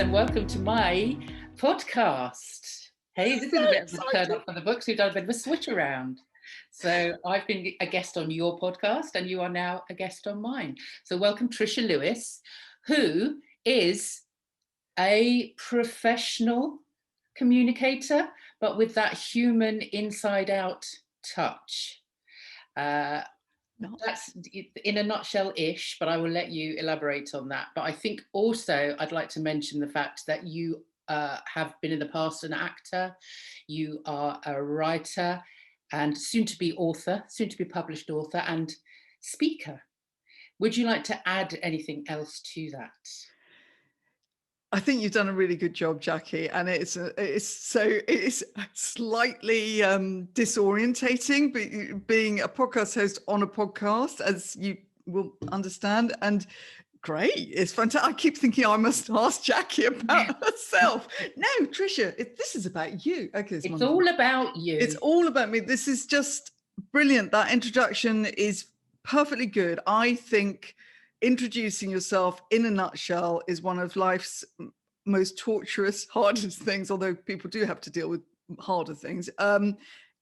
and welcome to my podcast. Hey, this is a bit of a turn up for the books. We've done a bit of a switch around. So I've been a guest on your podcast and you are now a guest on mine. So welcome Trisha Lewis, who is a professional communicator, but with that human inside out touch. That's in a nutshell-ish, but I will let you elaborate on that. But I think also I'd like to mention the fact that you have been in the past an actor, you are a writer and soon to be author, soon to be published author and speaker. Would you like to add anything else to that? I think you've done a really good job, Jackie, and it's slightly disorientating, but being a podcast host on a podcast, as you will understand, and great, it's fantastic. I keep thinking I must ask Jackie about herself. No, Trisha, this is about you. Okay, it's all about you. It's all about me. This is just brilliant. That introduction is perfectly good. I think introducing yourself in a nutshell is one of life's most torturous, hardest things, although people do have to deal with harder things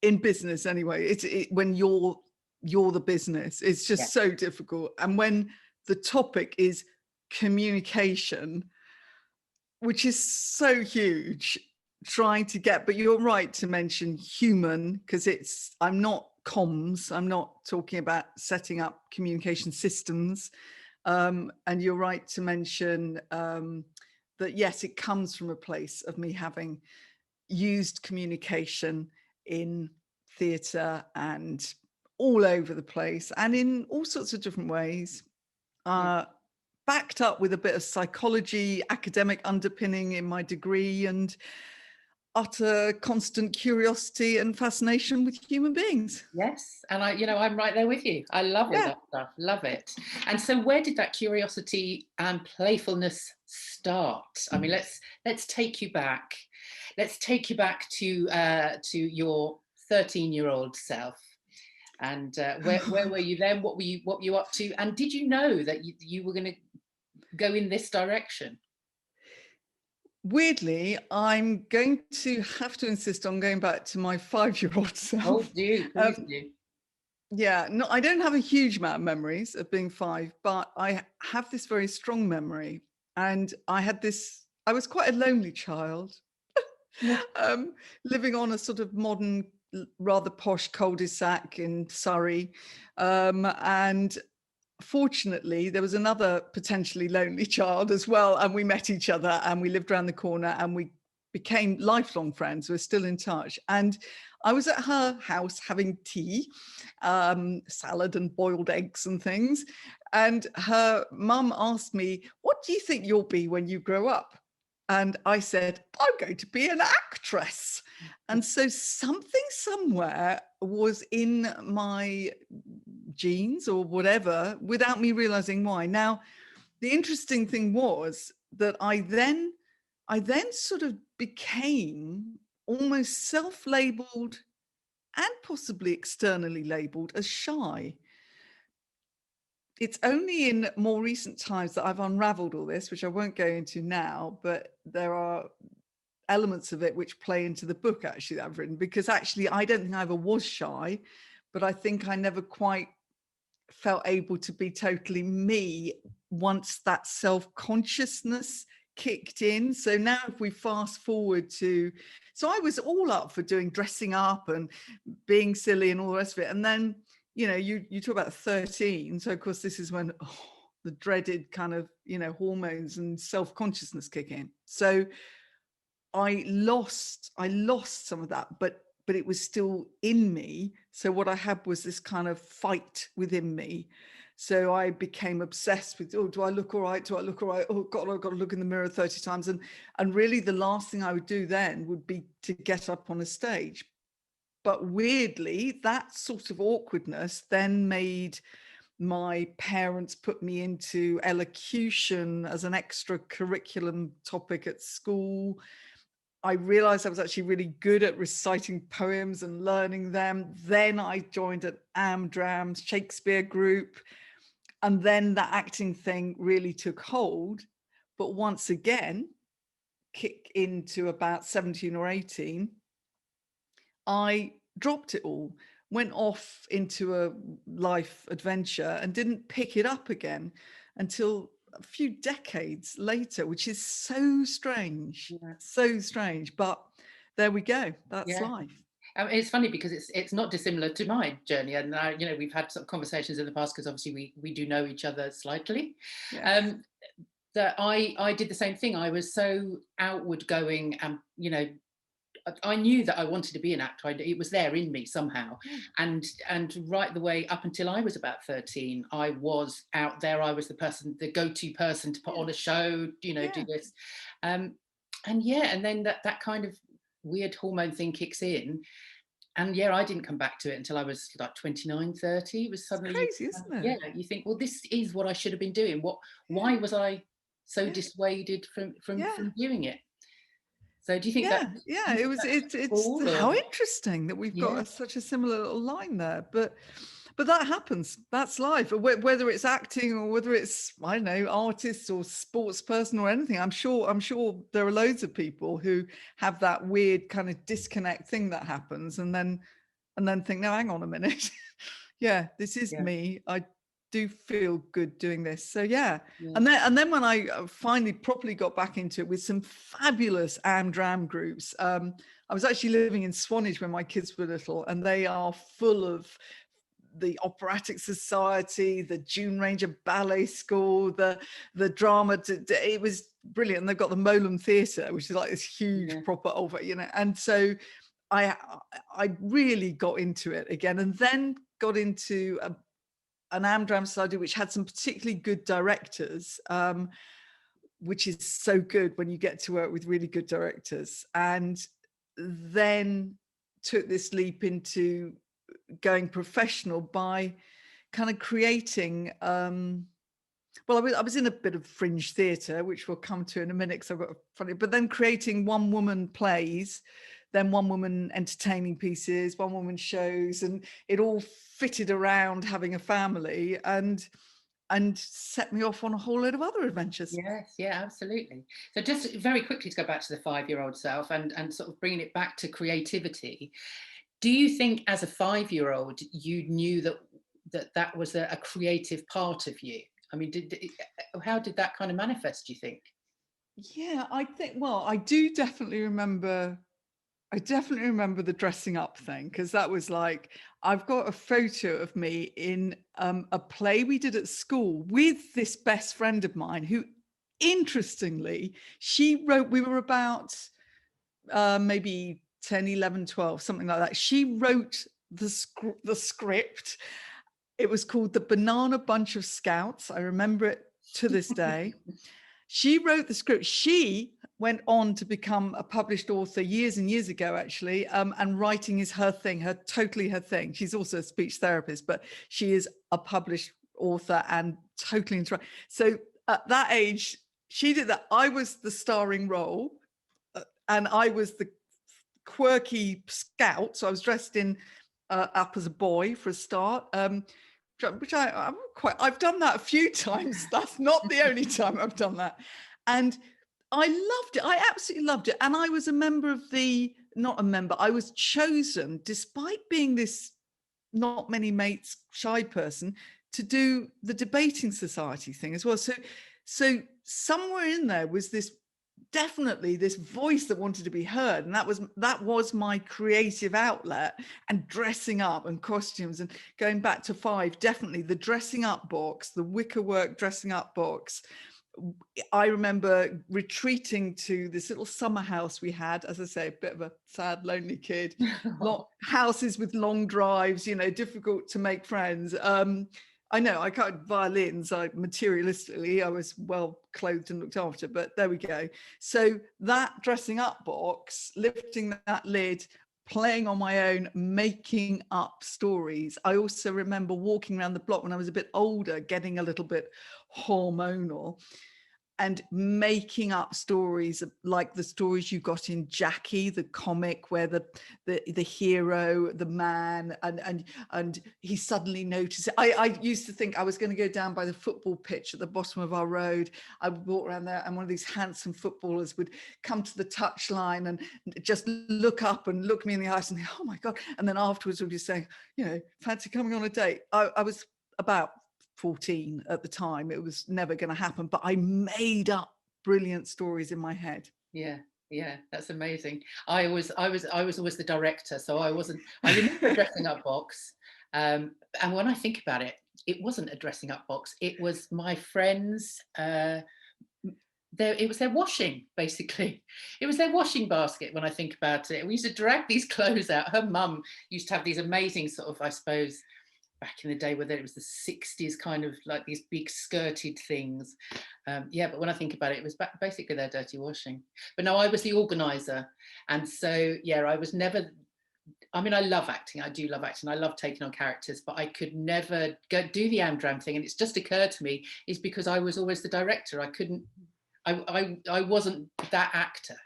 in business anyway. When you're the business, it's just so difficult. And when the topic is communication, which is so huge, trying to get, but you're right to mention human, because I'm not comms, I'm not talking about setting up communication systems. And you're right to mention that, yes, it comes from a place of me having used communication in theatre and all over the place and in all sorts of different ways, backed up with a bit of psychology, academic underpinning in my degree, and utter constant curiosity and fascination with human beings. Yes, and I'm right there with you. I love all that stuff. Love it. And so, where did that curiosity and playfulness start? I mean, let's take you back. Let's take you back to your 13-year-old self. And where were you then? What were you up to? And did you know that you were going to go in this direction? Weirdly, I'm going to have to insist on going back to my 5-year-old self. Oh, do please do. Yeah, no, I don't have a huge amount of memories of being 5, but I have this very strong memory. And I was quite a lonely child, living on a sort of modern, rather posh cul-de-sac in Surrey. And fortunately, there was another potentially lonely child as well, and we met each other and we lived around the corner and we became lifelong friends. We're still in touch. And I was at her house having tea, salad and boiled eggs and things. And her mum asked me, "What do you think you'll be when you grow up?" And I said, "I'm going to be an actress." And so something somewhere was in my genes or whatever, without me realizing why. Now, the interesting thing was that I then sort of became almost self-labeled and possibly externally labeled as shy. It's only in more recent times that I've unraveled all this, which I won't go into now, but there are elements of it which play into the book actually that I've written, because actually I don't think I ever was shy, but I think I never quite felt able to be totally me once that self-consciousness kicked in. So now if we fast forward to, so I was all up for doing dressing up and being silly and all the rest of it. And then, you talk about 13. So of course, this is when the dreaded kind of, hormones and self-consciousness kick in. So I lost some of that, but it was still in me. So what I had was this kind of fight within me. So I became obsessed with, do I look all right? Do I look all right? Oh God, I've got to look in the mirror 30 times. And really the last thing I would do then would be to get up on a stage. But weirdly, that sort of awkwardness then made my parents put me into elocution as an extra curriculum topic at school. I realized I was actually really good at reciting poems and learning them. Then I joined an Amdram's Shakespeare group. And then that acting thing really took hold. But once again, kick into about 17 or 18, I dropped it all, went off into a life adventure and didn't pick it up again until a few decades later, which is so strange, so strange. But there we go. That's life. It's funny because it's not dissimilar to my journey, and we've had some conversations in the past because obviously we do know each other slightly. Yes. That I did the same thing. I was so outward going, and I knew that I wanted to be an actor. It was there in me somehow, and right the way up until I was about 13, I was out there. I was the go-to person to put on a show, do this, and then that kind of weird hormone thing kicks in, and I didn't come back to it until I was like 29, 30. It was suddenly crazy, isn't it? You think, well, this is what I should have been doing. Why was I so dissuaded from doing it? So do you think that? Yeah, it's how interesting that we've got such a similar little line there, but that happens. That's life. Whether it's acting or whether it's, I don't know, artists or sports person or anything. I'm sure there are loads of people who have that weird kind of disconnect thing that happens, and then think, no, hang on a minute, this is me. I do feel good doing this. So and then when I finally properly got back into it with some fabulous Amdram groups, I was actually living in Swanage when my kids were little, and they are full of the Operatic Society, the June Ranger Ballet School, the drama. It was brilliant. And they've got the Molam Theatre, which is like this huge proper and so I really got into it again, and then got into an Amdram Society which had some particularly good directors, which is so good when you get to work with really good directors, and then took this leap into going professional by kind of creating I was in a bit of fringe theatre, which we'll come to in a minute because I've got a funny, but then creating one woman plays, then one woman entertaining pieces, one woman shows, and it all fitted around having a family and set me off on a whole load of other adventures. Yes, absolutely. So just very quickly to go back to the 5-year-old self and sort of bringing it back to creativity. Do you think as a 5-year-old you knew that was a creative part of you? I mean, how did that kind of manifest, do you think? Yeah, I think, well, I definitely remember the dressing up thing, because that was like, I've got a photo of me in a play we did at school with this best friend of mine who, interestingly, she wrote, we were about maybe 10, 11, 12, something like that. She wrote the script. It was called The Banana Bunch of Scouts. I remember it to this day. She wrote the script. She went on to become a published author years and years ago, actually, and writing is her thing, totally her thing. She's also a speech therapist, but she is a published author and totally into. So at that age, she did that. I was the starring role, and I was the quirky scout. So I was dressed in up as a boy for a start. Which I've done that a few times. That's not the only time I've done that. And I loved it. I absolutely loved it. And I was a member of I was chosen, despite being this not many mates shy person, to do the debating society thing as well. So somewhere in there was definitely this voice that wanted to be heard, and that was my creative outlet. And dressing up and costumes, and going back to 5, definitely the dressing up box, the wickerwork dressing up box. I remember retreating to this little summer house we had, as I say, a bit of a sad, lonely kid. Houses with long drives, difficult to make friends. I know I can't violins. Materialistically, I was well clothed and looked after, but there we go. So that dressing up box, lifting that lid, playing on my own, making up stories. I also remember walking around the block when I was a bit older, getting a little bit hormonal, and making up stories like the stories you got in Jackie, the comic, where the hero, the man, and he suddenly noticed. I used to think I was going to go down by the football pitch at the bottom of our road. I would walk around there, and one of these handsome footballers would come to the touchline and just look up and look me in the eyes and think, oh my God. And then afterwards would be saying, you know, fancy coming on a date. I was about 14 at the time. It was never going to happen, but I made up brilliant stories in my head. Yeah, that's amazing. I was always the director, so I remember a dressing up box, and when I think about it, it wasn't a dressing up box. It was my friends. It was their washing, basically. It was their washing basket. When I think about it, we used to drag these clothes out. Her mum used to have these amazing sort of, I suppose, back in the day, whether it was the 60s, kind of like these big skirted things. But when I think about it, it was basically their dirty washing. But no, I was the organizer. And so, I was never, I mean, I love acting. I do love acting. I love taking on characters, but I could never go do the Amdram thing. And it's just occurred to me is because I was always the director. I couldn't, I wasn't that actor.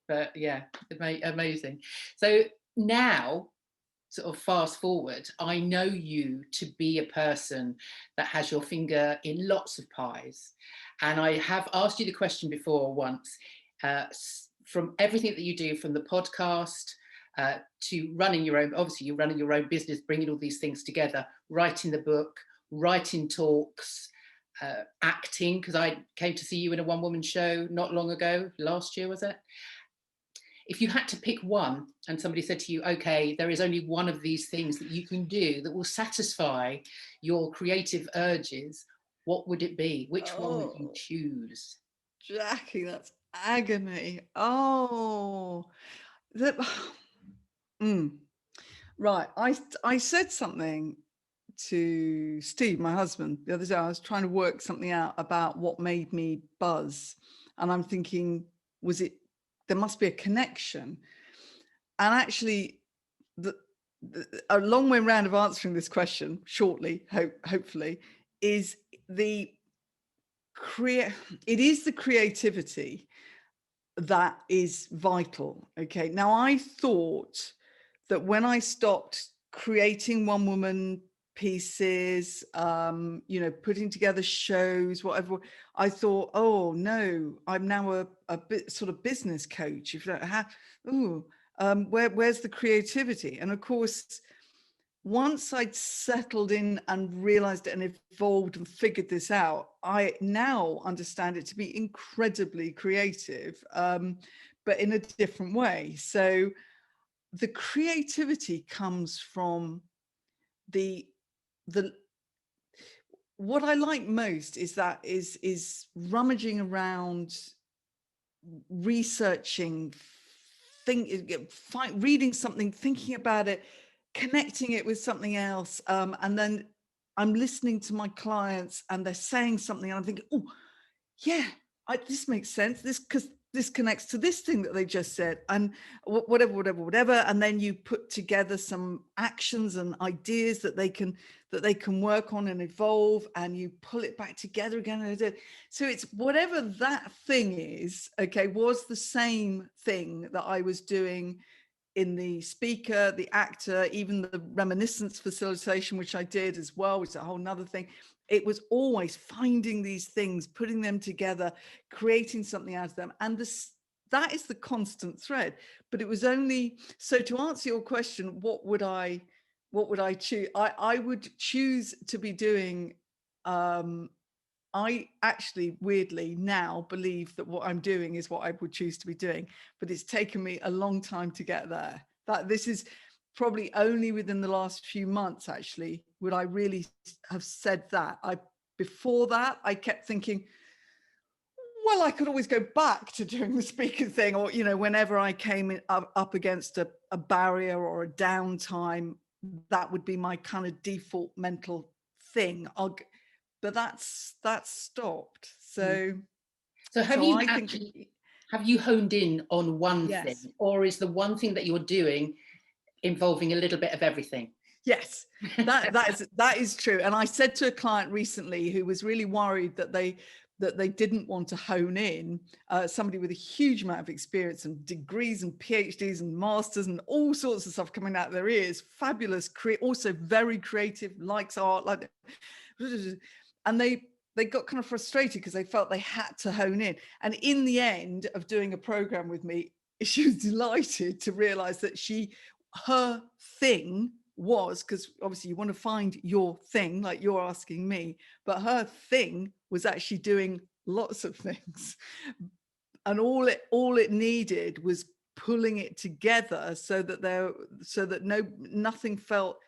But yeah, amazing. So now, sort of fast forward, I know you to be a person that has your finger in lots of pies. And I have asked you the question before once, from everything that you do, from the podcast to running your own, obviously you're running your own business, bringing all these things together, writing the book, writing talks, acting, because I came to see you in a one-woman show not long ago, last year, was it? If you had to pick one and somebody said to you, okay, there is only one of these things that you can do that will satisfy your creative urges, what would it be? Which one would you choose? Jackie, that's agony. Oh, that. Right. I said something to Steve, my husband, the other day. I was trying to work something out about what made me buzz. And I'm thinking, there must be a connection. And actually, a long way round of answering this question shortly, hopefully, is it is the creativity that is vital. Okay. Now, I thought that when I stopped creating one woman pieces, putting together shows, whatever, I thought, oh no, I'm now a bit sort of business coach. If you don't have, where's the creativity? And of course, once I'd settled in and realized it and evolved and figured this out, I now understand it to be incredibly creative, but in a different way. So the creativity comes from what I like most is rummaging around, researching, reading something, thinking about it, connecting it with something else, and then I'm listening to my clients and they're saying something and I'm thinking, oh yeah, this makes sense, because this connects to this thing that they just said, and whatever, and then you put together some actions and ideas that they can work on and evolve, and you pull it back together again. So it's whatever that thing is, okay, was the same thing that I was doing in the speaker, the actor, even the reminiscence facilitation, which I did as well, which is a whole nother thing. It was always finding these things, putting them together, creating something out of them. And that is the constant thread. But it was only, so to answer your question, what would I choose? I would choose to be doing, I actually weirdly now believe that what I'm doing is what I would choose to be doing, but it's taken me a long time to get there. That this is probably only within the last few months, actually, would I really have said that. Before that, I kept thinking, well, I could always go back to doing the speaker thing, or, whenever I came up against a barrier or a downtime, that would be my kind of default mental thing. But that's stopped. So have you honed in on one thing, or is the one thing that you're doing involving a little bit of everything? Yes, that is true. And I said to a client recently who was really worried that they that they didn't want to hone in somebody with a huge amount of experience and degrees and PhDs and masters and all sorts of stuff coming out of their ears, fabulous, also very creative, likes art, like, and they got kind of frustrated because they felt they had to hone in. And in the end of doing a program with me, she was delighted to realize that her thing was, because obviously you want to find your thing, like you're asking me, but her thing was actually doing lots of things, and all it needed was pulling it together so that nothing felt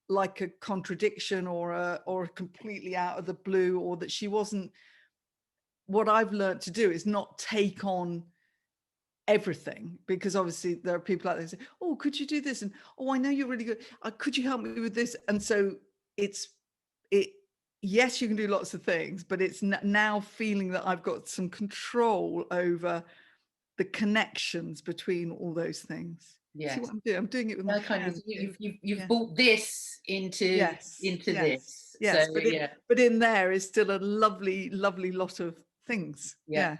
like a contradiction or a completely out of the blue, or that she wasn't. What I've learned to do is not take on everything, because obviously there are people out there who say, oh, could you do this, and oh, I know you're really good, could you help me with this? And so yes, you can do lots of things, but it's now feeling that I've got some control over the connections between all those things. Yes. See what I'm doing? I'm doing it with my hands. You've brought this into yes. this. Yes, So, but in there is still a lovely, lovely lot of things. Yeah.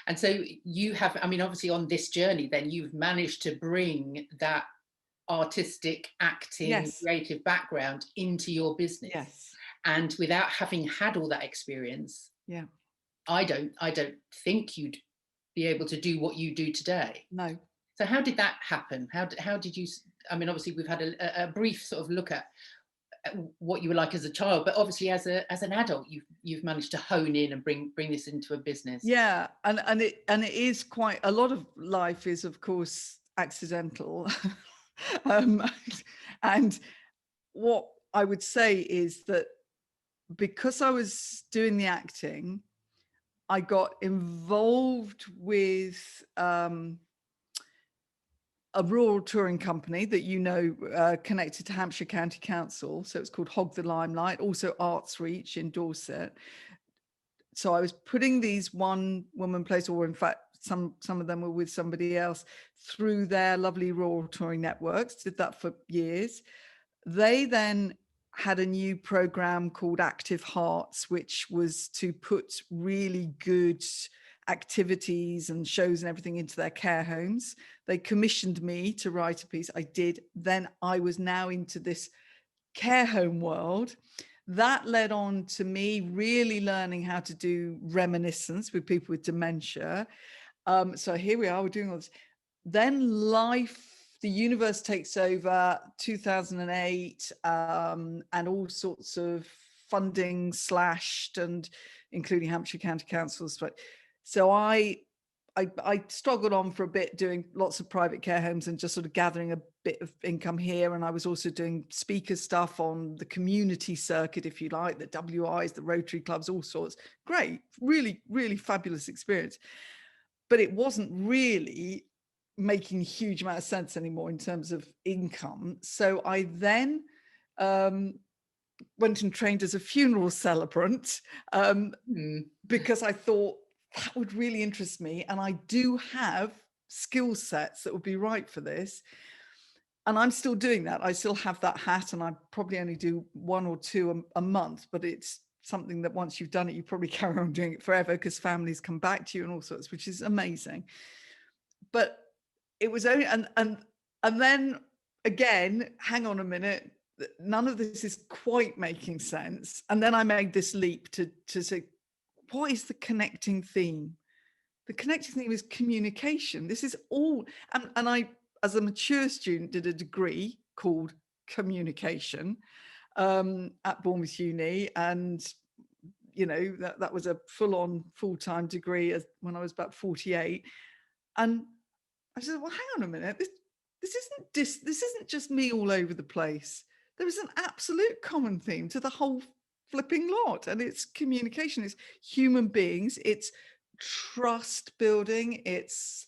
And so you have, I mean, obviously on this journey, then you've managed to bring that artistic, acting, creative background into your business. Yes. And without having had all that experience, I don't think you'd be able to do what you do today. No. So how did that happen? How did you, I mean, obviously we've had a brief sort of look at what you were like as a child, but obviously as an adult, you've managed to hone in and bring this into a business. Yeah, and it is quite a lot of life is, of course, accidental. And what I would say is that because I was doing the acting, I got involved with a rural touring company that connected to Hampshire County Council. So it's called Hog the Limelight, also Arts Reach in Dorset. So I was putting these one-woman plays, or in fact, some of them were with somebody else, through their lovely rural touring networks, did that for years. They then had a new program called Active Hearts, which was to put really good activities and shows and everything into their care homes. They commissioned me to write a piece. I did. Then I was now into this care home world. That led on to me really learning how to do reminiscence with people with dementia. So here we are, we're doing all this. Then the universe takes over, 2008, and all sorts of funding slashed, and including Hampshire County Councils. So I struggled on for a bit, doing lots of private care homes and just sort of gathering a bit of income here. And I was also doing speaker stuff on the community circuit, if you like, the WIs, the Rotary clubs, all sorts. Great, really, really fabulous experience. But it wasn't really making a huge amount of sense anymore in terms of income. So I then went and trained as a funeral celebrant because I thought that would really interest me. And I do have skill sets that would be right for this. And I'm still doing that. I still have that hat, and I probably only do one or two a month, but it's something that once you've done it, you probably carry on doing it forever, because families come back to you and all sorts, which is amazing. But it was only, and then again, hang on a minute, none of this is quite making sense. And then I made this leap to say, what is the connecting theme? The connecting theme is communication. This is all, and I, as a mature student, did a degree called communication at Bournemouth Uni, and that was a full-time degree when I was about 48. And I said, well, hang on a minute, this isn't just me all over the place. There is an absolute common theme to the whole flipping lot, and it's communication. It's human beings, it's trust building, it's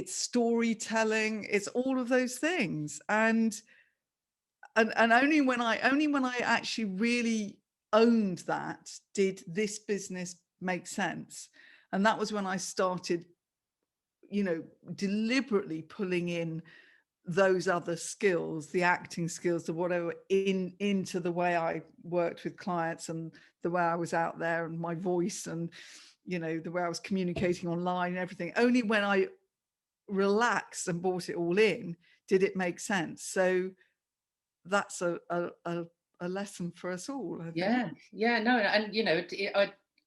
storytelling, it's all of those things. And only when I actually really owned that did this business make sense. And that was when I started deliberately pulling in those other skills, the acting skills, the whatever, into the way I worked with clients and the way I was out there and my voice and, you know, the way I was communicating online and everything. Only when I relaxed and brought it all in did it make sense. So that's a lesson for us all, I think. Yeah, no, and you know,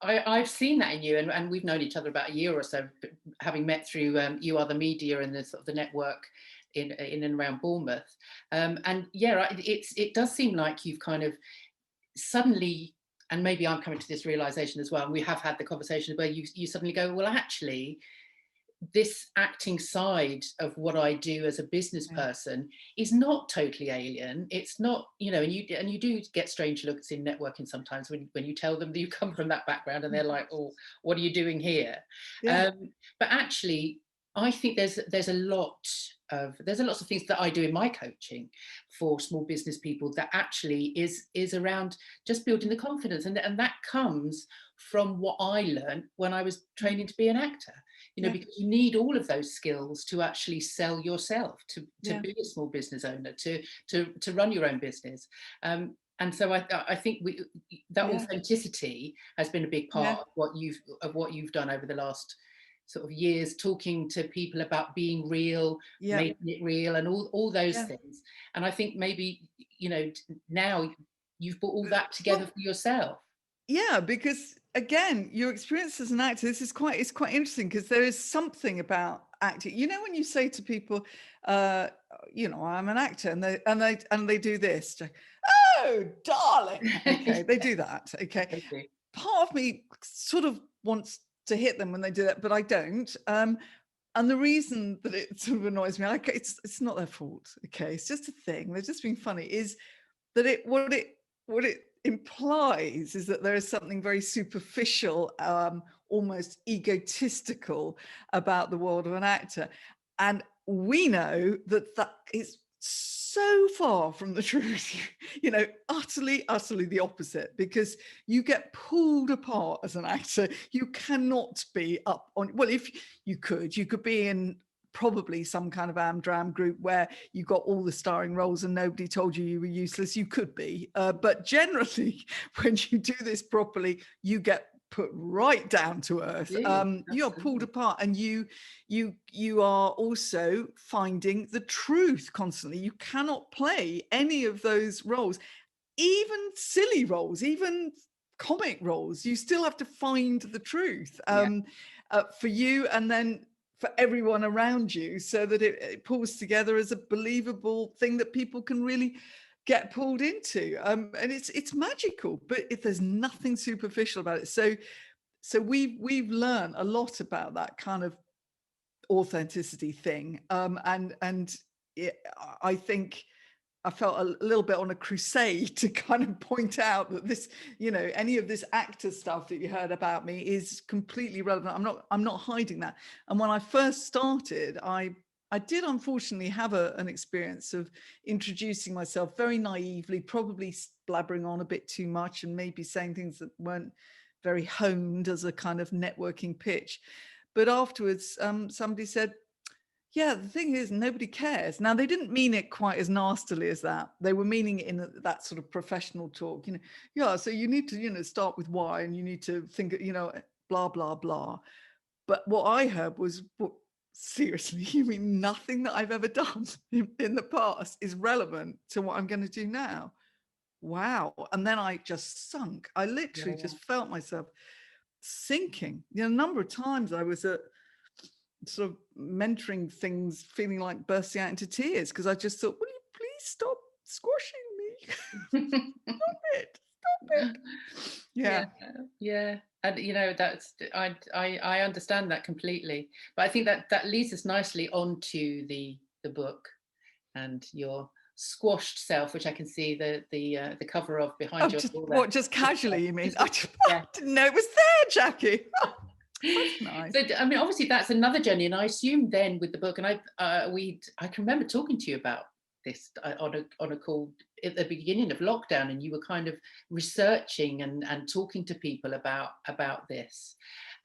I've seen that in you, and we've known each other about a year or so, having met through You Are the Media and the sort of the network in and around Bournemouth, and yeah, it does seem like you've kind of suddenly, and maybe I'm coming to this realization as well, and we have had the conversation where you suddenly go, well, actually, this acting side of what I do as a business person is not totally alien. It's not, you know, and you do get strange looks in networking sometimes when you tell them that you come from that background and they're like, oh, what are you doing here? Yeah. But actually, I think there's lots of things that I do in my coaching for small business people that actually is around just building the confidence, and that comes from what I learned when I was training to be an actor. You know, because you need all of those skills to actually sell yourself, to be a small business owner, to run your own business. And so I think that authenticity has been a big part of what you've done over the last sort of years, talking to people about being real, making it real, and all those things. And I think maybe, you know, now you've brought all that together for yourself. Yeah, because again, your experience as an actor, it's quite interesting, because there is something about acting. You know, when you say to people, you know, I'm an actor, and they do this. Oh, darling. Okay, they do that. Okay. Part of me sort of wants to hit them when they do that, but I don't. And the reason that it sort of annoys me, it's not their fault. Okay, it's just a thing. They're just being funny. Is that what it implies is that there is something very superficial, almost egotistical about the world of an actor. And we know that is so far from the truth, you know, utterly the opposite, because you get pulled apart as an actor. You cannot be up on, well, if you could be in probably some kind of Amdram group where you got all the starring roles and nobody told you were useless. You could be, but generally when you do this properly, you get put right down to earth. You are pulled apart, and you are also finding the truth constantly. You cannot play any of those roles, even silly roles, even comic roles. You still have to find the truth for you, and then for everyone around you, so that it pulls together as a believable thing that people can really get pulled into. And it's magical, but if there's nothing superficial about it. So we've learned a lot about that kind of authenticity thing. And I think I felt a little bit on a crusade to kind of point out that this, you know, any of this actor stuff that you heard about me is completely relevant. I'm not hiding that. And when I first started, I did unfortunately have an experience of introducing myself very naively, probably blabbering on a bit too much and maybe saying things that weren't very honed as a kind of networking pitch. But afterwards, somebody said, yeah, the thing is, nobody cares. Now, they didn't mean it quite as nastily as that. They were meaning it in that sort of professional talk, you know. Yeah, so you need to, you know, start with why, and you need to think, you know, blah, blah, blah. But what I heard was, well, seriously, you mean nothing that I've ever done in the past is relevant to what I'm going to do now? Wow. And then I just sunk. I literally just felt myself sinking. You know, a number of times I was at sort of mentoring things, feeling like bursting out into tears, because I just thought, will you please stop squashing me? Stop it. Yeah. And you know, that's I understand that completely. But I think that leads us nicely onto the book and your squashed self, which I can see the cover of behind you. What, just casually, you mean? I didn't know it was there, Jackie. That's nice. So I mean, obviously that's another journey, and I assume then with the book, and I can remember talking to you about this on a call at the beginning of lockdown, and you were kind of researching and talking to people about this.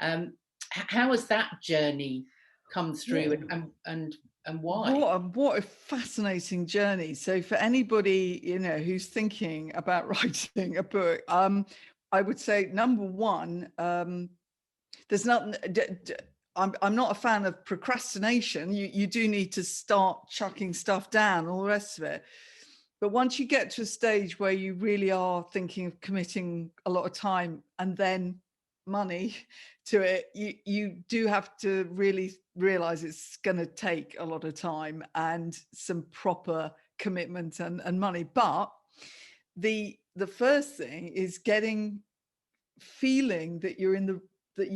How has that journey come through, and why? What a fascinating journey. So for anybody, you know, who's thinking about writing a book, I would say number one, there's not. I'm not a fan of procrastination. You do need to start chucking stuff down, all the rest of it. But once you get to a stage where you really are thinking of committing a lot of time and then money to it, you do have to really realize it's going to take a lot of time and some proper commitment and money. But the first thing is feeling that you're in the that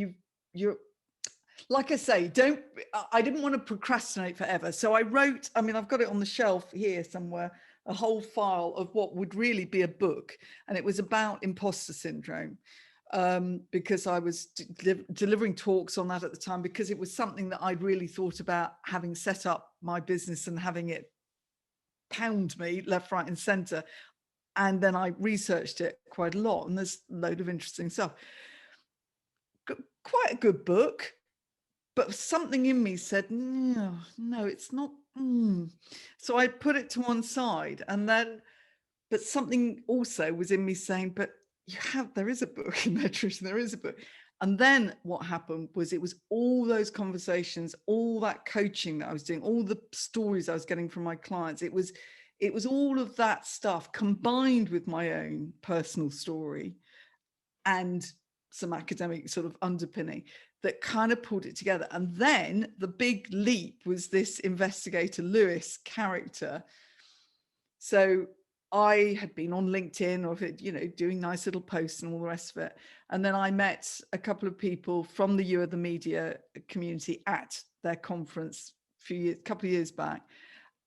you're like I say, I didn't want to procrastinate forever. So I wrote, I mean, I've got it on the shelf here somewhere, a whole file of what would really be a book. And it was about imposter syndrome, because I was delivering talks on that at the time, because it was something that I'd really thought about, having set up my business and having it pound me left, right and center. And then I researched it quite a lot, and there's a load of interesting stuff. Quite a good book. But something in me said, no, it's not. So I put it to one side, and then, but something also was in me saying, but there is a book in there, Trish, there is a book. And then what happened was, it was all those conversations, all that coaching that I was doing, all the stories I was getting from my clients. It was all of that stuff combined with my own personal story and some academic sort of underpinning that kind of pulled it together. And then the big leap was this investigator Lewis character. So I had been on LinkedIn, or doing nice little posts and all the rest of it. And then I met a couple of people from the You Are the Media community at their conference a couple of years back.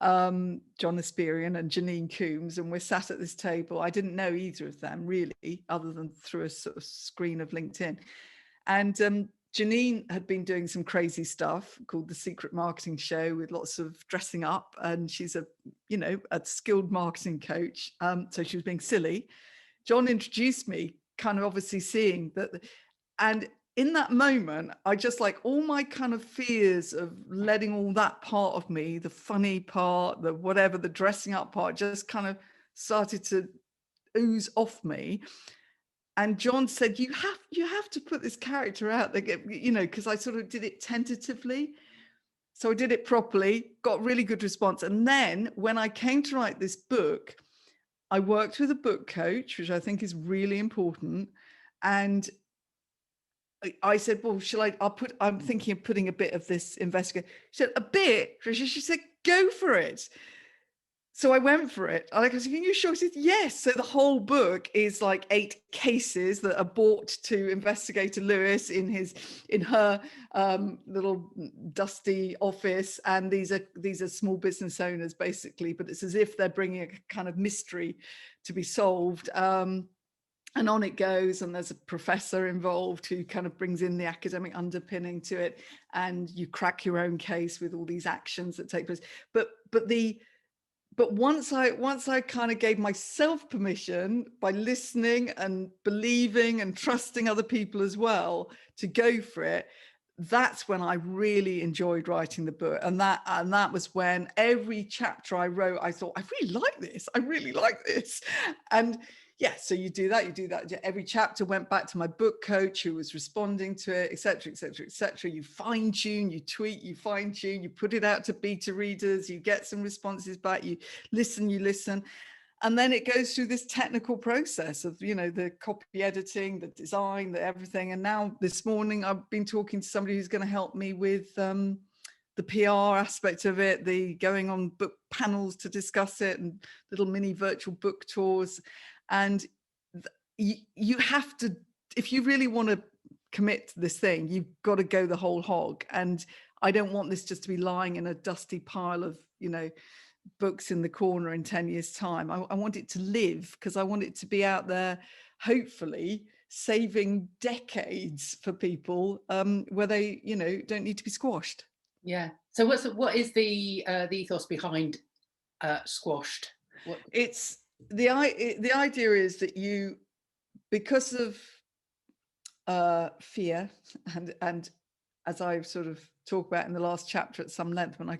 John Asperian and Janine Coombs, and we're sat at this table. I didn't know either of them really, other than through a sort of screen of LinkedIn. And Janine had been doing some crazy stuff called The Secret Marketing Show, with lots of dressing up, and she's a skilled marketing coach. So she was being silly. John introduced me, kind of obviously seeing that, and in that moment, I just, like, all my kind of fears of letting all that part of me, the funny part, the whatever, the dressing up part, just kind of started to ooze off me. And John said, you have to put this character out there, because I sort of did it tentatively. So I did it properly, got really good response. And then when I came to write this book, I worked with a book coach, which I think is really important. And I said, well, I'm thinking of putting a bit of this investigation. She said, a bit, Trisha? She said, go for it. So I went for it. I said, are you sure? She said, yes. So the whole book is like 8 cases that are brought to Investigator Lewis in her little dusty office. And these are small business owners, basically, but it's as if they're bringing a kind of mystery to be solved. And on it goes, and there's a professor involved who kind of brings in the academic underpinning to it, and you crack your own case with all these actions that take place. But once I kind of gave myself permission, by listening and believing and trusting other people as well to go for it, that's when I really enjoyed writing the book. And that was when every chapter I wrote, I thought, I really like this. And yeah, so you do that. Every chapter went back to my book coach, who was responding to it, etc. You fine tune, you tweak, you fine tune, you put it out to beta readers, you get some responses back, you listen. And then it goes through this technical process of, the copy editing, the design, the everything. And now this morning, I've been talking to somebody who's going to help me with the PR aspect of it, the going on book panels to discuss it, and little mini virtual book tours. And you have to, if you really want to commit to this thing, you've got to go the whole hog. And I don't want this just to be lying in a dusty pile of, books in the corner in 10 years time. I want it to live, because I want it to be out there, hopefully saving decades for people, where they, don't need to be squashed. Yeah. So what is the ethos behind Squashed? It's the idea is that you, because of fear, and as I sort of talk about in the last chapter at some length, when I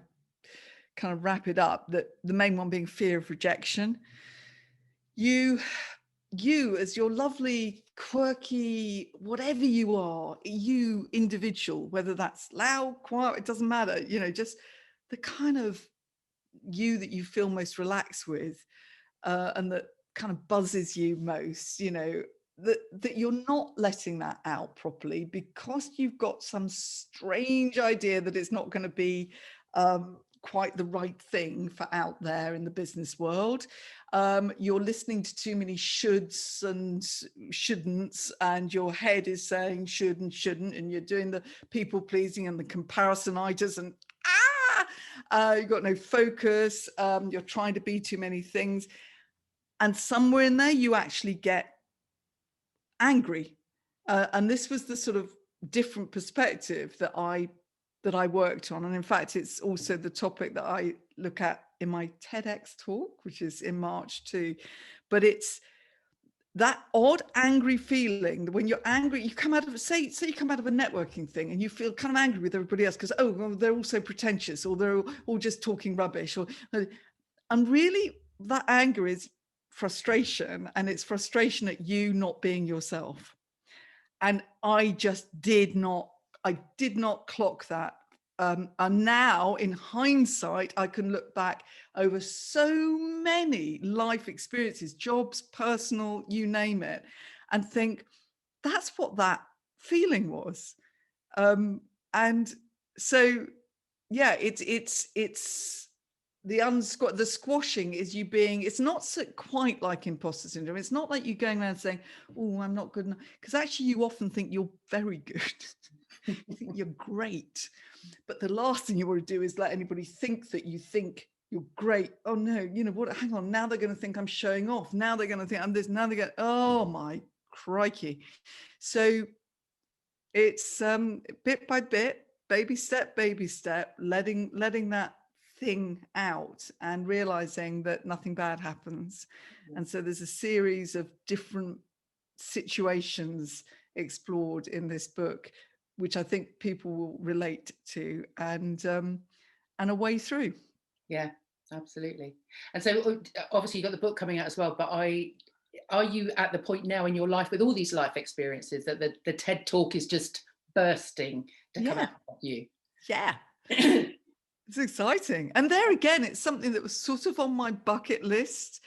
kind of wrap it up, that the main one being fear of rejection, you as your lovely quirky, whatever you are, you individual, whether that's loud, quiet, it doesn't matter, just the kind of you that you feel most relaxed with, and that kind of buzzes you most, that you're not letting that out properly because you've got some strange idea that it's not going to be quite the right thing for out there in the business world. You're listening to too many shoulds and shouldn'ts, and your head is saying should and shouldn't, and you're doing the people pleasing and the comparisonitis, and you've got no focus. You're trying to be too many things. And somewhere in there, you actually get angry. And this was the sort of different perspective that I worked on. And in fact, it's also the topic that I look at in my TEDx talk, which is in March too. But it's that odd angry feeling that when you're angry, you come out of, say you come out of a networking thing and you feel kind of angry with everybody else because, oh, well, they're all so pretentious, or they're all just talking rubbish, and really that anger is frustration, and it's frustration at you not being yourself. And I did not clock that. And now in hindsight, I can look back over so many life experiences, jobs, personal, you name it, and think that's what that feeling was. And so, yeah, it's the squashing is you being, it's not so quite like imposter syndrome. It's not like you going around saying, oh, I'm not good enough, because actually you often think you're very good. You think you're great, but the last thing you want to do is let anybody think that you think you're great. Oh no, what, hang on, now they're going to think I'm showing off, now they're going to think I'm this, now they go, oh my crikey. So it's bit by bit, baby step, letting that thing out and realizing that nothing bad happens. And so there's a series of different situations explored in this book, which I think people will relate to, and a way through. Yeah, absolutely. And so obviously you've got the book coming out as well, but are you at the point now in your life with all these life experiences that the TED Talk is just bursting to come out of you? Yeah. It's exciting. And there again, it's something that was sort of on my bucket list.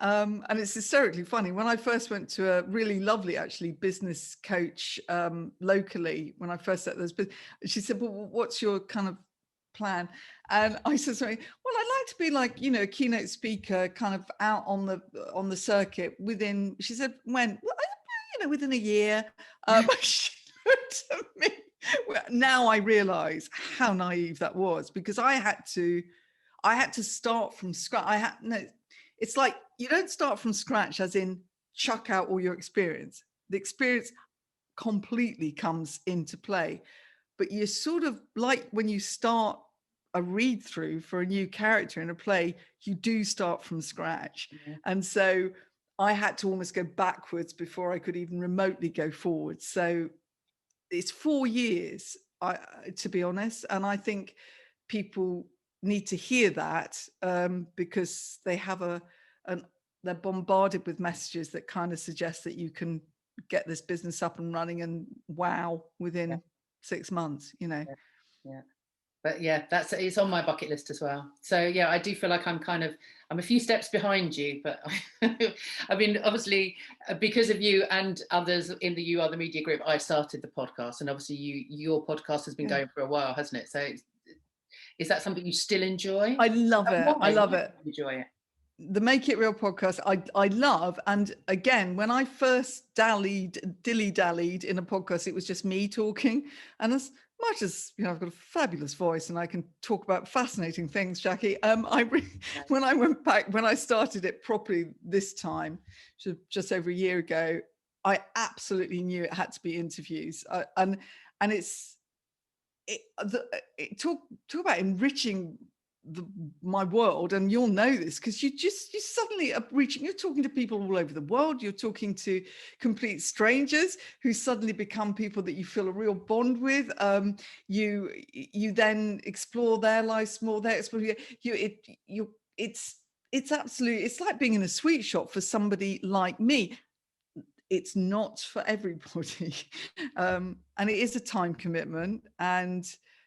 And it's hysterically funny. When I first went to a really lovely, actually, business coach locally, when I first set those, she said, well, what's your kind of plan? And I said something, well, I'd like to be like, a keynote speaker kind of out on the circuit within, she said, when? Well, within a year. She looked at me. Now I realize how naive that was, because I had to start from scratch. It's like you don't start from scratch as in chuck out all your experience. The experience completely comes into play, but you're sort of like when you start a read through for a new character in a play, you do start from scratch. Mm-hmm. And so I had to almost go backwards before I could even remotely go forward. So it's 4 years, to be honest. And I think people need to hear that because they have they're bombarded with messages that kind of suggest that you can get this business up and running and wow within 6 months, Yeah. But yeah, it's on my bucket list as well. So yeah, I do feel like I'm a few steps behind you, but I mean, obviously because of you and others in the You Are the Media group, I started the podcast, and obviously your podcast has been going for a while, hasn't it? So is that something you still enjoy? I love it. I love it. Enjoy it. The Make It Real podcast, I love. And again, when I first dilly-dallied in a podcast, it was just me talking. And as much as, I've got a fabulous voice and I can talk about fascinating things, Jackie, when I started it properly this time, just over a year ago, I absolutely knew it had to be interviews. And it's, talk about enriching my world, and you'll know this because you suddenly are you're talking to people all over the world. You're talking to complete strangers who suddenly become people that you feel a real bond with. You then explore their lives more. It's absolutely, it's like being in a sweet shop for somebody like me. it's not for everybody. And it is a time commitment, and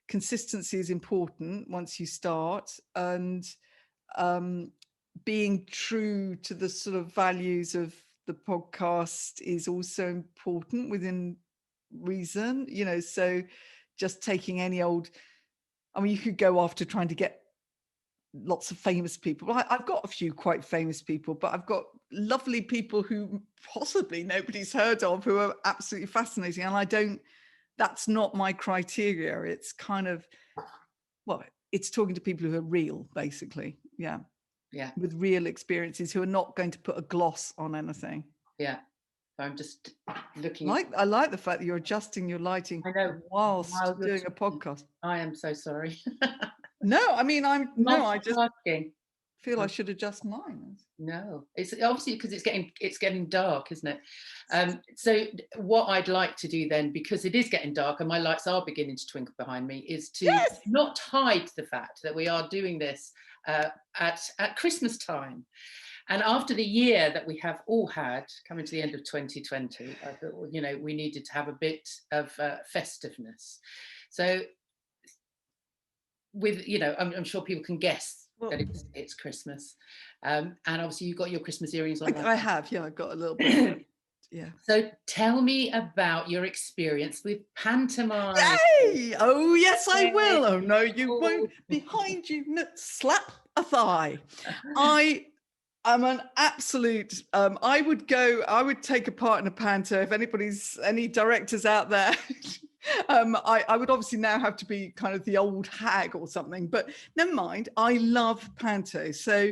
consistency is important once you start. And being true to the sort of values of the podcast is also important within reason, you know. So just taking any old, I mean, you could go after trying to get lots of famous people. I've got a few quite famous people, but I've got lovely people who possibly nobody's heard of, who are absolutely fascinating. And that's not my criteria. It's kind of, well, it's talking to people who are real, basically. Yeah. With real experiences, who are not going to put a gloss on anything. Yeah. I'm just looking. I like the fact that you're adjusting your lighting whilst doing a podcast. I am so sorry. No, I mean, I just feel I should adjust mine. No, it's obviously because it's getting dark, isn't it? So what I'd like to do then, because it is getting dark and my lights are beginning to twinkle behind me, is to not hide the fact that we are doing this at Christmas time. And after the year that we have all had, coming to the end of 2020, I thought, you know, we needed to have a bit of festiveness. So with, you know, I'm sure people can guess that it's Christmas. And obviously you've got your Christmas earrings on. I have, yeah, I've got a little bit. Yeah. So tell me about your experience with pantomime. Yay! Oh, yes, I will. Oh, no, you won't. Behind you, slap a thigh. I'm an absolute, I would take a part in a panto if any directors out there. I would obviously now have to be kind of the old hag or something, but never mind. I love panto. So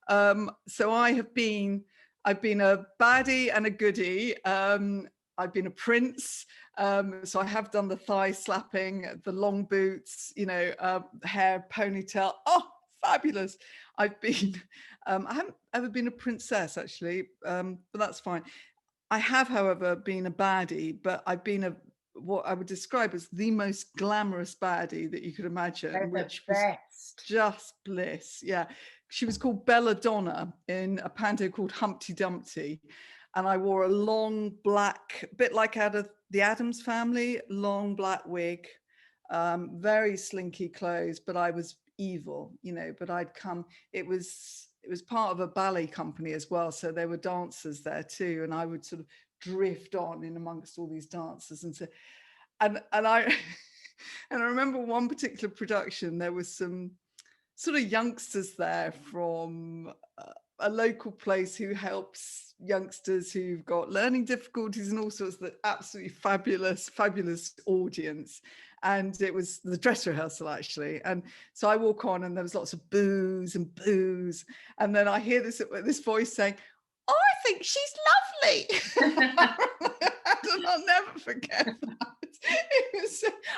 I've been a baddie and a goodie. I've been a prince. So I have done the thigh slapping, the long boots, you know, hair, ponytail. Oh, fabulous. I've been, I haven't ever been a princess actually, but that's fine. I have, however, been a baddie, but I've been what I would describe as the most glamorous baddie that you could imagine, which was just bliss. Yeah. She was called Belladonna in a panto called Humpty Dumpty. And I wore a long black, bit like out of the Addams Family, long black wig, very slinky clothes, but I was evil, you know. But I'd come, it was part of a ballet company as well, so there were dancers there too, and I would sort of drift on in amongst all these dancers. And so and I and I remember one particular production, there was some sort of youngsters there from a local place who helps youngsters who've got learning difficulties and all sorts of, the absolutely fabulous audience. And it was the dress rehearsal actually. And so I walk on and there was lots of boos. And then I hear this voice saying, "Oh, I think she's lovely." And I'll never forget that.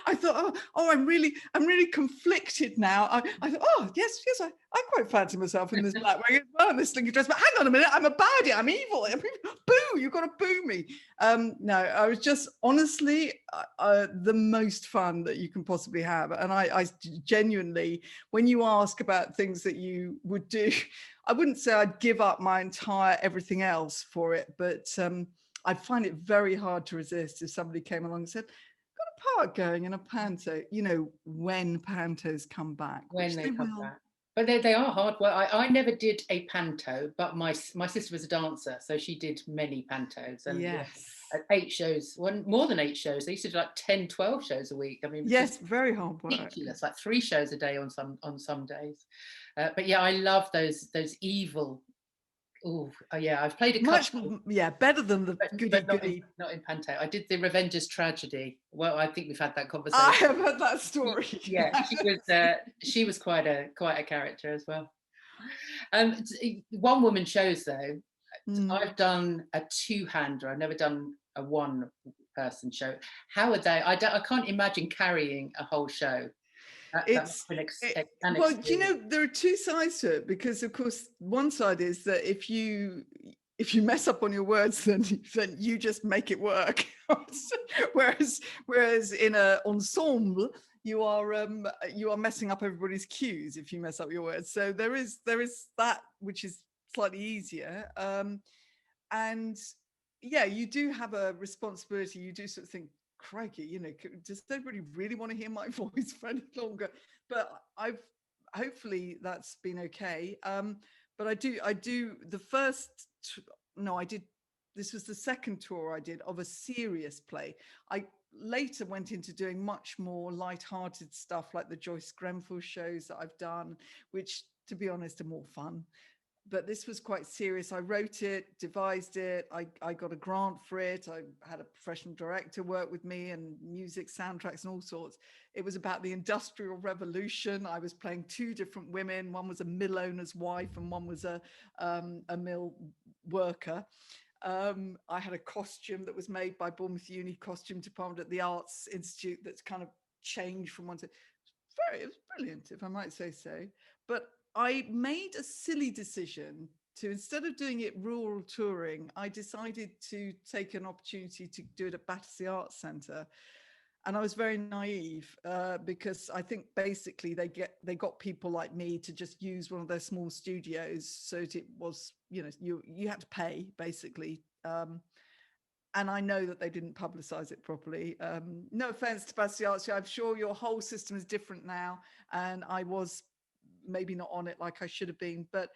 I thought, I'm really conflicted now. I thought, oh yes, I quite fancy myself in this black wig as well, in this slinky dress. But hang on a minute, I'm a baddie, I'm evil. Boo! You've got to boo me. No, I was just honestly the most fun that you can possibly have. And I genuinely, when you ask about things that you would do, I wouldn't say I'd give up my entire everything else for it, but I'd find it very hard to resist if somebody came along and said, "Got a part going in a panto," you know, when pantos come back. When they come back. But they are hard work. I never did a panto, but my sister was a dancer, so she did many pantos. And yes. At 8 shows, more than 8 shows. They used to do like 10, 12 shows a week. I mean, yes, very hard work. Ridiculous, like 3 shows a day on some days. But yeah, I love those evil. Oh yeah, I've played a couple. Better than the goody. Not in panto. I did the Revenger's Tragedy. Well, I think we've had that conversation. I have heard that story. Yeah, she was quite a character as well. One woman shows though. I've done a 2-hander. I've never done a 1-person show. How are they? I can't imagine carrying a whole show. Well, you know, there are 2 sides to it, because of course one side is that if you mess up on your words, then you just make it work. whereas in an ensemble you are messing up everybody's cues if you mess up your words. So there is that, which is slightly easier. And yeah, you do have a responsibility. You do sort of think, crikey, you know, does everybody really want to hear my voice for any longer? But I've hopefully that's been okay. But I do the first, no, I did. This was the second tour I did of a serious play. I later went into doing much more light-hearted stuff like the Joyce Grenfell shows that I've done, which, to be honest, are more fun. But this was quite serious. I wrote it, devised it. I got a grant for it. I had a professional director work with me and music soundtracks and all sorts. It was about the Industrial Revolution. I was playing two different women. One was a mill owner's wife and one was a mill worker. I had a costume that was made by Bournemouth Uni Costume Department at the Arts Institute that's kind of changed from one to it was brilliant, if I might say so. But I made a silly decision to, instead of doing it rural touring, I decided to take an opportunity to do it at Battersea Arts Centre. And I was very naive because I think basically they got people like me to just use one of their small studios. So it was, you know, you had to pay basically. And I know that they didn't publicize it properly. No offense to Battersea Arts, I'm sure your whole system is different now, and I was maybe not on it like I should have been, but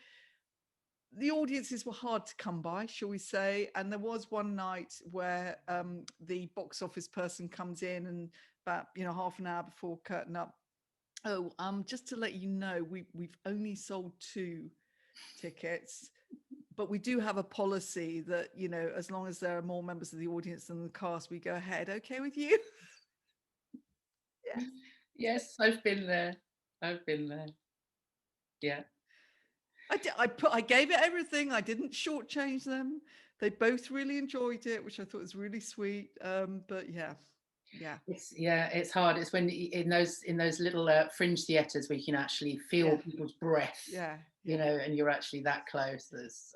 the audiences were hard to come by, shall we say. And there was one night where the box office person comes in and about, you know, half an hour before curtain up, oh, just to let you know, we've only sold 2 tickets, but we do have a policy that, you know, as long as there are more members of the audience than the cast, we go ahead. Okay with you? Yes. Yes, I've been there. I've been there. Yeah. I gave it everything. I didn't shortchange them. They both really enjoyed it, which I thought was really sweet. But yeah. It's hard. It's when in those little fringe theatres where you can actually feel people's breath, you know, and you're actually that close. There's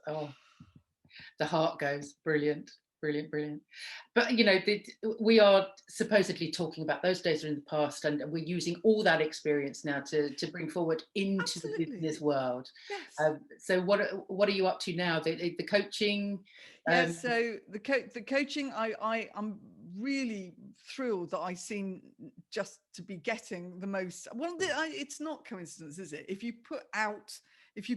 the heart goes. Brilliant, brilliant, brilliant. But you know, we are supposedly talking about those days are in the past, and we're using all that experience now to bring forward into Absolutely. the business world. Yes. So what are you up to now? The coaching. So the coaching, I'm really thrilled that I seem just to be getting the most. Well, it's not coincidence, is it? If you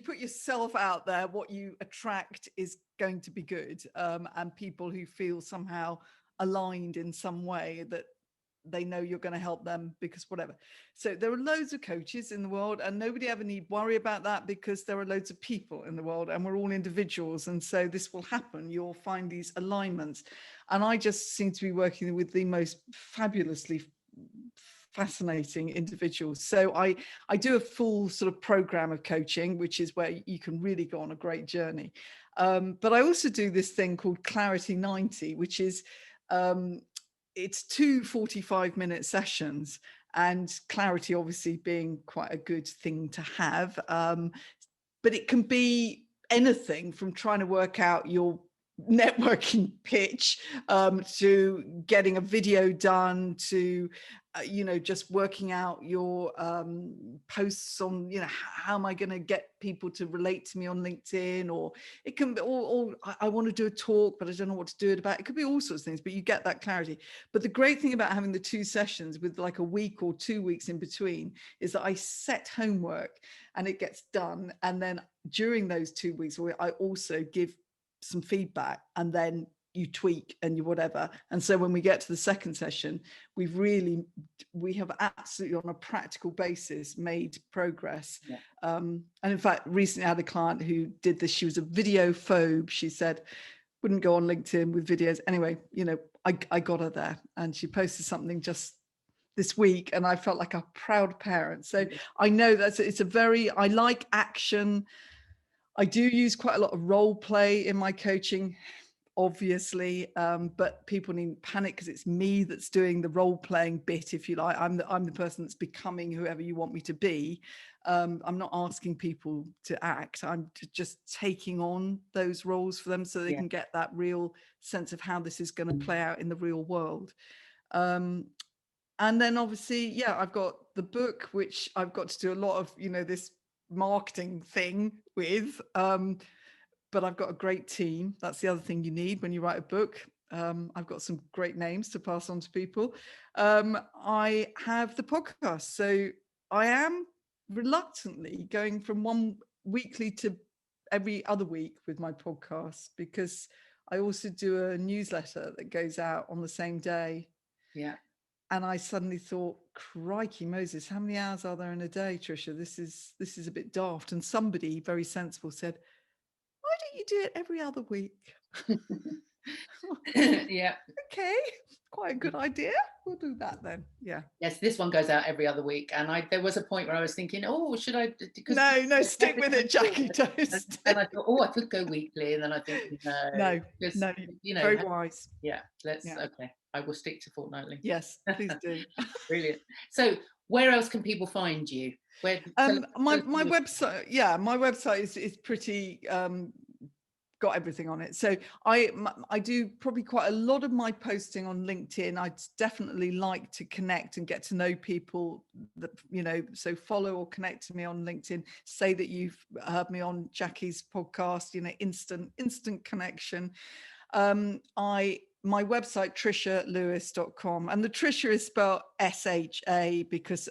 put yourself out there, what you attract is going to be good, and people who feel somehow aligned in some way that they know you're going to help them because whatever. So there are loads of coaches in the world, and nobody ever need worry about that because there are loads of people in the world and we're all individuals. And so this will happen. You'll find these alignments. And I just seem to be working with the most fabulously fascinating individuals. So I do a full sort of program of coaching, which is where you can really go on a great journey. But I also do this thing called Clarity 90, which is it's 2 45-minute sessions, and clarity obviously being quite a good thing to have. But it can be anything from trying to work out your networking pitch to getting a video done to you know, just working out your posts on, you know, how am I going to get people to relate to me on LinkedIn, or it can be or I want to do a talk but I don't know what to do it about. It could be all sorts of things, but you get that clarity. But the great thing about having the 2 sessions with like a week or 2 weeks in between is that I set homework and it gets done, and then during those 2 weeks I also give some feedback, and then you tweak and you whatever. And so when we get to the second session, we have absolutely on a practical basis made progress. And in fact, recently I had a client who did this. She was a video phobe. She said wouldn't go on LinkedIn with videos. Anyway, you know, I got her there, and she posted something just this week, and I felt like a proud parent. So I know that I like action. I do use quite a lot of role play in my coaching, obviously, but people needn't panic because it's me that's doing the role playing bit, if you like. I'm the person that's becoming whoever you want me to be. I'm not asking people to act. I'm just taking on those roles for them so they can get that real sense of how this is going to play out in the real world. And then obviously, I've got the book, which I've got to do a lot of, you know, this marketing thing with. but I've got a great team. That's the other thing you need when you write a book. I've got some great names to pass on to people. I have the podcast. So I am reluctantly going from one weekly to every other week with my podcast, because I also do a newsletter that goes out on the same day. Yeah. And I suddenly thought, crikey Moses, how many hours are there in a day, Trisha? This is a bit daft. And somebody very sensible said, why don't you do it every other week? Yeah. Okay, quite a good idea. We'll do that then. Yeah. Yes, this one goes out every other week, and there was a point where I was thinking, oh, should I? No, stick with it, Jackie. And I thought, oh, I could go weekly, and then I think, no, no, you know, very wise. Yeah, okay. I will stick to fortnightly. Yes, please do. Brilliant. So, where else can people find you? Where? My website. Yeah, my website is pretty. Got everything on it. So I do probably quite a lot of my posting on LinkedIn. I'd definitely like to connect and get to know people that, so follow or connect to me on LinkedIn, say that you've heard me on Jackie's podcast, instant connection. My website, trishalewis.com, and the Trisha is spelled SHA because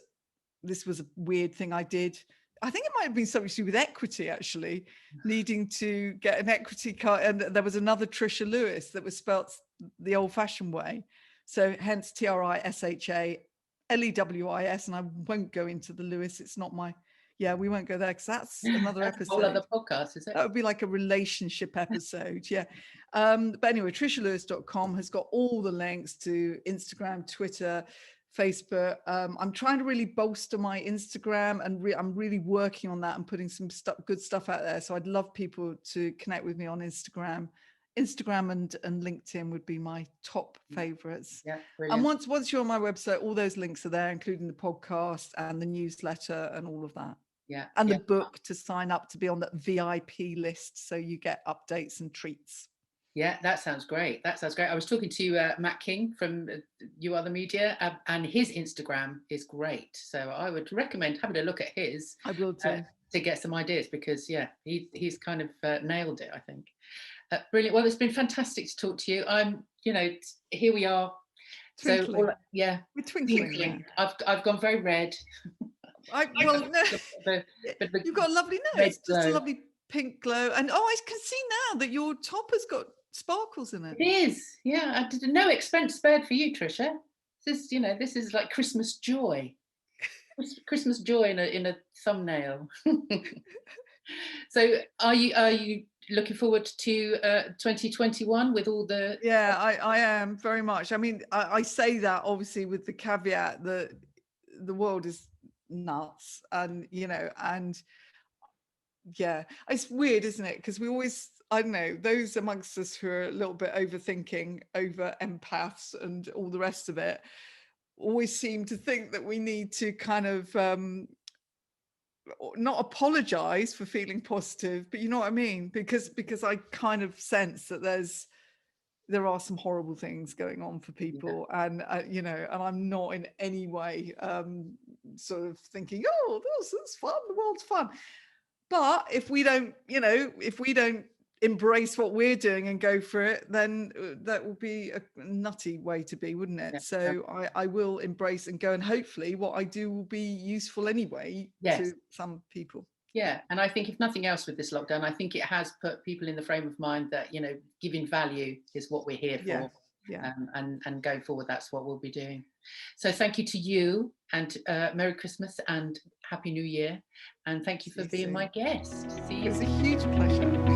this was a weird thing I did. I think it might have been something to do with equity, actually, needing to get an equity card. And there was another Trisha Lewis that was spelt the old-fashioned way. So hence TRISHALEWIS. And I won't go into the Lewis. It's not my... Yeah, we won't go there because that's another episode. A whole other podcast, is it? That would be like a relationship episode, yeah. But anyway, trishalewis.com has got all the links to Instagram, Twitter, Facebook. I'm trying to really bolster my Instagram, and I'm really working on that and putting some good stuff out there. So I'd love people to connect with me on Instagram. Instagram and LinkedIn would be my top favorites. Yeah, brilliant. And once you're on my website, all those links are there, including the podcast and the newsletter and all of that. Yeah. And the book to sign up to be on the VIP list, so you get updates and treats. Yeah, that sounds great. I was talking to Matt King from You Are the Media, and his Instagram is great. So I would recommend having a look at his. I will too. To get some ideas, because he's kind of nailed it, I think. Brilliant. Well, it's been fantastic to talk to you. Here we are. Twinkling. So we're twinkling. I've gone very red. No. But you've got a lovely nose, just a lovely pink glow, and I can see now that your top has got sparkles in it. It is, yeah. I did no expense spared for you, Trisha. This is like Christmas joy. Christmas joy in a thumbnail. So, are you looking forward to 2021 with all the? Yeah, I am very much. I mean, I say that obviously with the caveat that the world is nuts, and yeah, it's weird, isn't it? Because we always, I don't know, those amongst us who are a little bit overthinking, over empaths and all the rest of it, always seem to think that we need to kind of not apologize for feeling positive, but you know what I mean? Because I kind of sense that there are some horrible things going on for people, and and I'm not in any way sort of thinking, oh, this is fun, the world's fun. But if we don't embrace what we're doing and go for it, then that will be a nutty way to be, wouldn't it? So I will embrace and go, and hopefully what I do will be useful anyway to some people. Yeah, and I think if nothing else with this lockdown, I think it has put people in the frame of mind that giving value is what we're here for. And going forward, that's what we'll be doing. So thank you to you, and Merry Christmas and Happy New Year, and thank you for being my guest. See you. It's a huge pleasure.